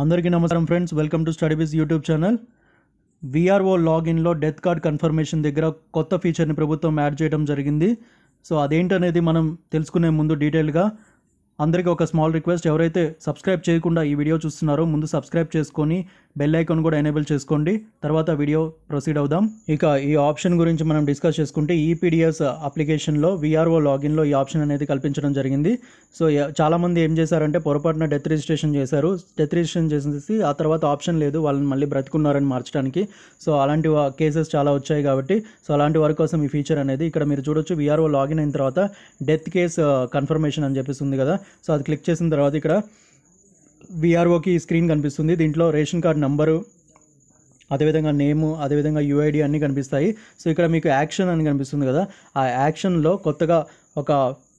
అందరికీ నమస్కారం friends, welcome to StudyBiz YouTube channel. VRO లాగిన్లో డెత్ కార్డ్ కన్ఫర్మేషన్ దగ్గర కొత్త ఫీచర్ని ప్రభుత్వం యాడ్ చేయడం జరిగింది. సో అదేంటనేది మనం తెలుసుకునే ముందు డీటెయిల్గా అందరికీ ఒక స్మాల్ రిక్వెస్ట్, ఎవరైతే సబ్స్క్రైబ్ చేయకుండా ఈ వీడియో చూస్తున్నారో ముందు సబ్స్క్రైబ్ చేసుకొని బెల్ ఐకాన్ కూడా ఎనేబుల్ చేసుకోండి. తర్వాత వీడియో ప్రొసీడ్ అవుదాం. ఇక ఈ ఆప్షన్ గురించి మనం డిస్కస్ చేసుకుంటే ఈపీడిఎస్ అప్లికేషన్లో విఆర్ఓ లాగిన్లో ఈ ఆప్షన్ అనేది కల్పించడం జరిగింది. సో చాలామంది ఏం చేశారంటే పొరపాటున డెత్ రిజిస్ట్రేషన్ చేశారు. డెత్ రిజిస్ట్రేషన్ చేసేసి ఆ తర్వాత ఆప్షన్ లేదు, వాళ్ళని మళ్ళీ బ్రతుకున్నారని మార్చడానికి. సో అలాంటి కేసెస్ చాలా వచ్చాయి కాబట్టి సో అలాంటి వారి కోసం ఈ ఫీచర్ అనేది ఇక్కడ మీరు చూడొచ్చు. విఆర్ఓ లాగిన్ అయిన తర్వాత డెత్ కేస్ కన్ఫర్మేషన్ అని చెప్పేసి ఉంది కదా. సో అది క్లిక్ చేసిన తర్వాత ఇక్కడ విఆర్ఓకి స్క్రీన్ కనిపిస్తుంది. దీంట్లో రేషన్ కార్డ్ నంబరు, అదేవిధంగా నేము, అదేవిధంగా యూఐడి అన్నీ కనిపిస్తాయి. సో ఇక్కడ మీకు యాక్షన్ అని కనిపిస్తుంది కదా, ఆ యాక్షన్లో కొత్తగా ఒక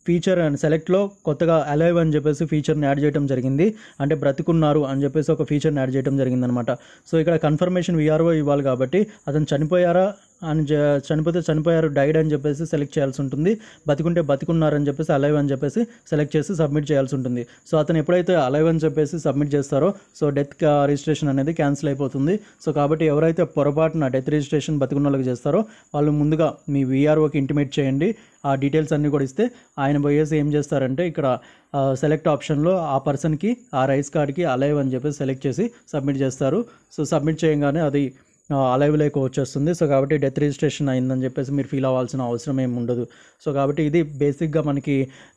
ఫీచర్ అండ్ సెలెక్ట్లో కొత్తగా అలైవ్ అని చెప్పేసి ఫీచర్ని యాడ్ చేయడం జరిగింది. అంటే బ్రతుకున్నారు అని చెప్పేసి ఒక ఫీచర్ని యాడ్ చేయడం జరిగిందనమాట. సో ఇక్కడ కన్ఫర్మేషన్ విఆర్ఓ ఇవ్వాలి కాబట్టి అతను చనిపోయారా అని చనిపోతే చనిపోయారు, డైడ్ అని చెప్పేసి సెలెక్ట్ చేయాల్సి ఉంటుంది. బతికుంటే బతికున్నారని చెప్పేసి అలైవ్ అని చెప్పేసి సెలెక్ట్ చేసి సబ్మిట్ చేయాల్సి ఉంటుంది. సో అతను ఎప్పుడైతే అలైవ్ అని చెప్పేసి సబ్మిట్ చేస్తారో సో డెత్ రిజిస్ట్రేషన్ అనేది క్యాన్సిల్ అయిపోతుంది. సో కాబట్టి ఎవరైతే పొరపాటున డెత్ రిజిస్ట్రేషన్ బతికున్న వాళ్ళకి చేస్తారో వాళ్ళు ముందుగా మీ విఆర్ఓకి ఇంటిమేట్ చేయండి. ఆ డీటెయిల్స్ అన్నీ కూడా ఇస్తే ఆయన పోయేసి ఏం చేస్తారంటే ఇక్కడ సెలెక్ట్ ఆప్షన్లో ఆ పర్సన్కి ఆ రైస్ కార్డ్కి అలైవ్ అని చెప్పేసి సెలెక్ట్ చేసి సబ్మిట్ చేస్తారు. సో సబ్మిట్ చేయగానే అది అలైవ్లోకి వచ్చేస్తుంది. సో కాబట్టి డెత్ రిజిస్ట్రేషన్ అయిందని చెప్పేసి మీరు ఫీల్ అవ్వాల్సిన అవసరం ఏమి ఉండదు. సో కాబట్టి ఇది బేసిక్గా మనకి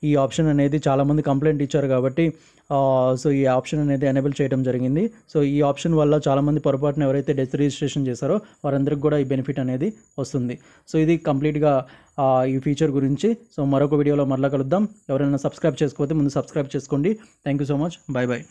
ఈ ఆప్షన్ అనేది చాలామంది కంప్లైంట్ ఇచ్చారు కాబట్టి సో ఈ ఆప్షన్ అనేది ఎనేబుల్ చేయడం జరిగింది. సో ఈ ఆప్షన్ వల్ల చాలామంది పొరపాటున ఎవరైతే డెత్ రిజిస్ట్రేషన్ చేశారో వారందరికీ కూడా ఈ బెనిఫిట్ అనేది వస్తుంది. సో ఇది కంప్లీట్గా ఈ ఫీచర్ గురించి. సో మరొక వీడియోలో మరలా కలుద్దాం. ఎవరైనా సబ్స్క్రైబ్ చేసుకోకపోతే ముందు సబ్స్క్రైబ్ చేసుకోండి. Thank you so much. Bye bye.